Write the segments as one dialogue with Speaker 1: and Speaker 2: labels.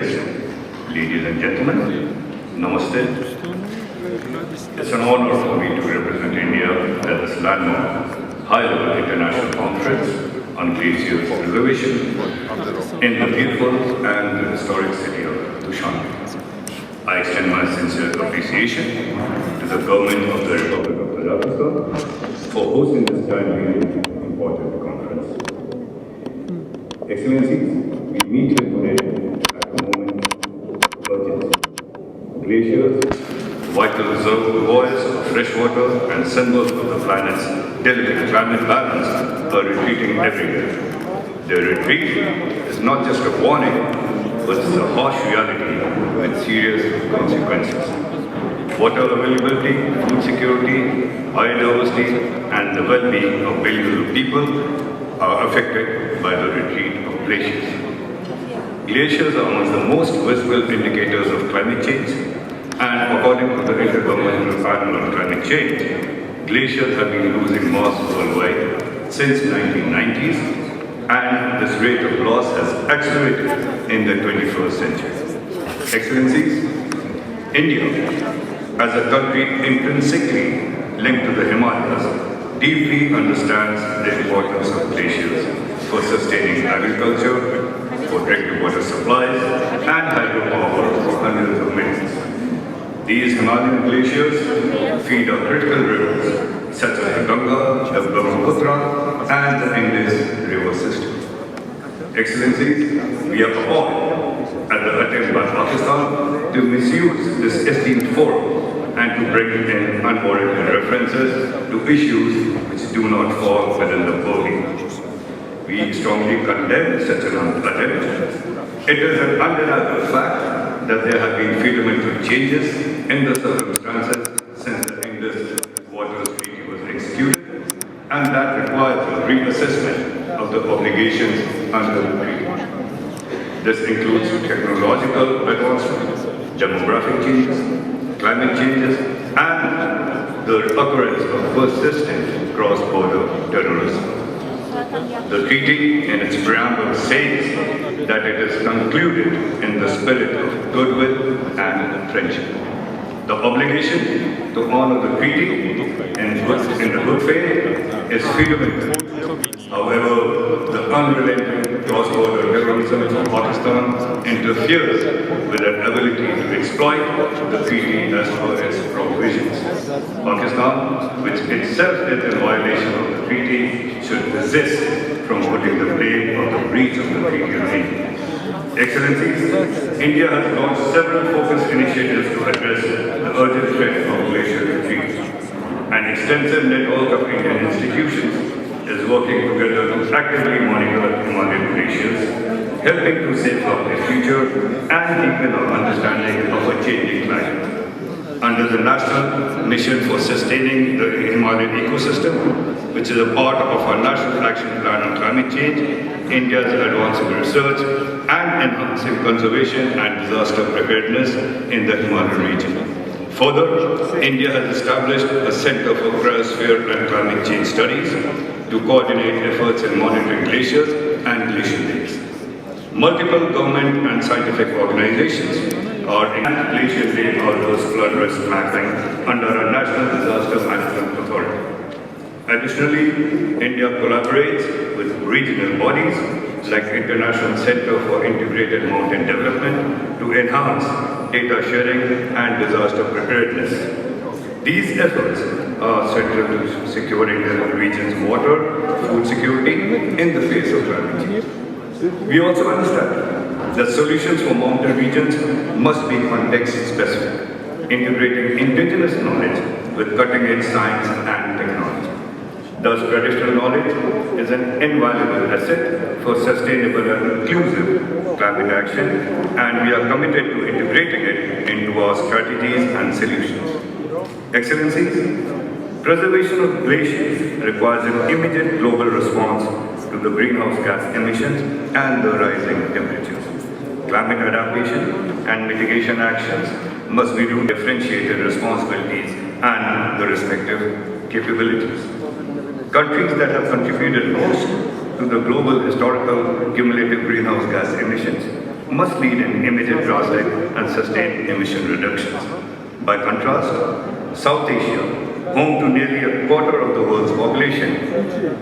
Speaker 1: Excellencies, ladies and gentlemen, Namaste. It's an honor for me to represent India at this landmark, high-level international conference on glaciers preservation in the beautiful and historic city of Dushanbe. I extend my sincere appreciation to the government of the Republic of Kazakhstan for hosting this timely and important conference. Excellencies, we meet here today at a moment of urgency. Glaciers, vital reservoirs of fresh water and symbols of the planet's delicate climate balance, are retreating everywhere. Their retreat is not just a warning, but it's a harsh reality with serious consequences. Water availability, food security, biodiversity, and the well-being of billions of people are affected by the retreat of glaciers. Glaciers are among the most visible indicators of climate change, and according to the Intergovernmental Panel on Climate Change, glaciers have been losing mass worldwide since the 1990s, and this rate of loss has accelerated in the 21st century. Excellencies, India, as a country intrinsically linked to the Himalayas, deeply understands the importance of glaciers for sustaining agriculture, for drinking water supplies, and hydropower for hundreds of millions. These Himalayan glaciers feed our critical rivers such as the Ganga, the Brahmaputra, and the Indus river system. Excellencies, we are appalled at the attempt by Pakistan to misuse this esteemed forum and to bring in unwarranted references to issues which do not fall within the purview. We strongly condemn such an attempt. It is an undeniable fact that there have been fundamental changes in the circumstances since the Indus Waters Treaty was executed, and that requires a reassessment of the obligations under the treaty. This includes technological advancements, demographic changes, climate changes, and the occurrence of persistent cross-border terrorism. The treaty, in its preamble, says that it is concluded in the spirit of goodwill and friendship. The obligation to honor the treaty in the good faith is fundamental. However, the unrelenting cross-border terrorism from Pakistan interferes with their ability to exploit the treaty as per its provisions. Pakistan, which itself is in violation of the treaty, should desist from putting the blame of the breach of the treaty on India. Excellencies, India has launched several focused initiatives to address the urgent threat of glacial retreat. An extensive network of Indian institutions is working together to actively monitor Himalayan glaciers, helping to safeguard their future and deepen our understanding of a changing climate. Under the National Mission for Sustaining the Himalayan Ecosystem, which is a part of our National Action Plan on Climate Change, India is advancing research and enhancing conservation and disaster preparedness in the Himalayan region. Further, India has established a Center for Cryosphere and Climate Change Studies to coordinate efforts in monitoring glaciers and glacial lakes. Multiple government and scientific organizations are in glacial lake outburst flood risk mapping under a National Disaster Management Authority. Additionally, India collaborates with regional bodies like International Center for Integrated Mountain Development to enhance data sharing and disaster preparedness. These efforts are central to securing the region's water, food security in the face of climate change. We also understand that solutions for mountain regions must be context-specific, integrating indigenous knowledge with cutting-edge science and technology. Thus, traditional knowledge is an invaluable asset for sustainable and inclusive climate action, and we are committed to integrating it into our strategies and solutions. Excellencies, preservation of glaciers requires an immediate global response to the greenhouse gas emissions and the rising temperatures. Climate adaptation and mitigation actions must be rooted in differentiated responsibilities and the respective capabilities. Countries that have contributed most to the global historical cumulative greenhouse gas emissions must lead in immediate drastic and sustained emission reductions. By contrast, South Asia, home to nearly a quarter of the world's population,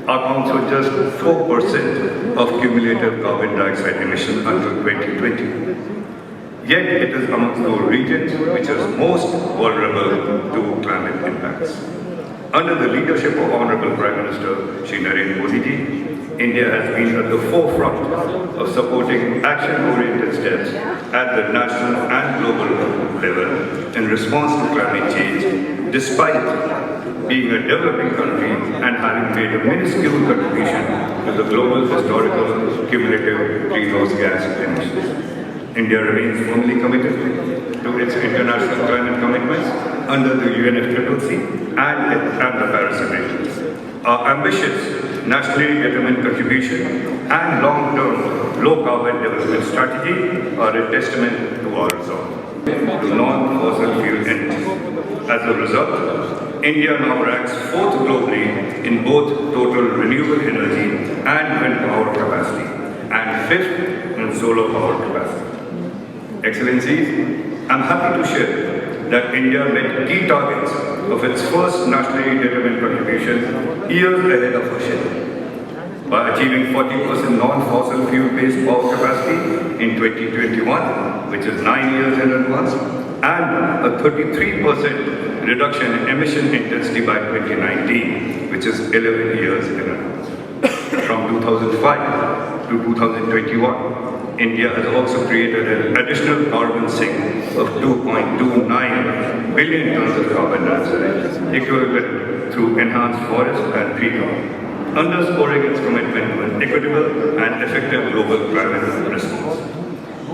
Speaker 1: accounts for just 4% of cumulative carbon dioxide emissions until 2020. Yet it is amongst those regions which is most vulnerable to climate impacts. Under the leadership of Honorable Prime Minister Shri Narendra Modi ji, India has been at the forefront of supporting action-oriented steps at the national and global level in response to climate change, despite being a developing country and having made a minuscule contribution to the global historical cumulative greenhouse gas emissions. India remains firmly committed to its international climate commitments under the UNFCCC and the Paris Agreement. Our ambitious, nationally determined contribution and long-term low-carbon development strategy are a testament to our resolve to non-fossil fuel energy. As a result, India now ranks 4th globally in both total renewable energy and wind power capacity, and 5th in solar power capacity. Excellencies, I am happy to share that India met key targets of its first nationally determined contribution years ahead of schedule by achieving 40% non-fossil fuel-based power capacity in 2021, which is 9 years in advance, and a 33% reduction in emission intensity by 2019, which is 11 years in advance. From 2005 to 2021, India has also created an additional carbon sink of 2.29 billion tons of carbon dioxide, equivalent through enhanced forest and tree cover, underscoring its commitment to an equitable and effective global climate response.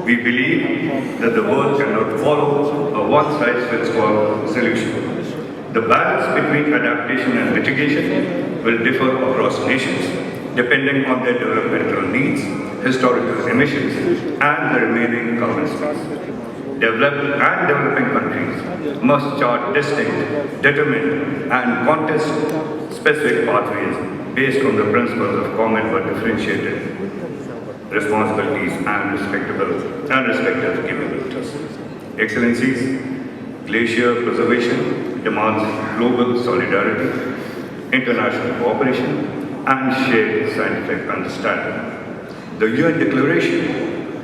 Speaker 1: We believe that the world cannot follow a one-size-fits-all solution. The balance between adaptation and mitigation will differ across nations, depending on their developmental needs, historical emissions, and the remaining carbon space. Developed and developing countries must chart distinct, determined, and context-specific pathways based on the principles of common but differentiated responsibilities and respective capabilities. Excellencies, glacier preservation demands global solidarity, international cooperation, and shared scientific understanding. The UN Declaration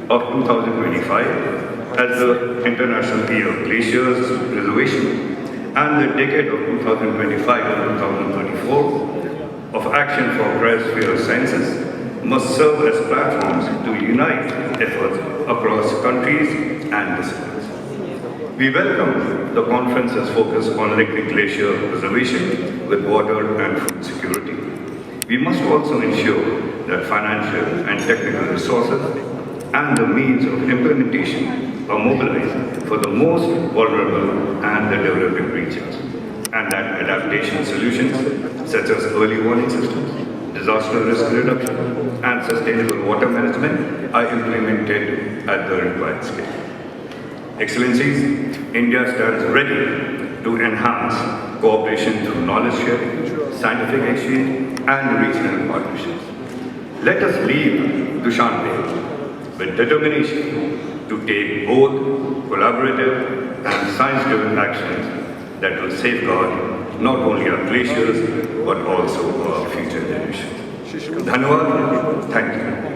Speaker 1: of 2025 as the International Year of Glaciers Preservation and the decade of 2025 to 2034 of Action for Cryosphere Sciences must serve as platforms to unite efforts across countries and disciplines. We welcome the conference's focus on liquid glacier preservation with water and food security. We must also ensure that financial and technical resources and the means of implementation are mobilized for the most vulnerable and the developing regions, and that adaptation solutions such as early warning systems, disaster risk reduction, and sustainable water management are implemented at the required scale. Excellencies, India stands ready to enhance cooperation through knowledge sharing, scientific exchange, and regional partnerships. Let us leave Dushanbe with determination to take both collaborative and science-driven actions that will safeguard not only our glaciers but also our future generations. Dhanyawad. Thank you.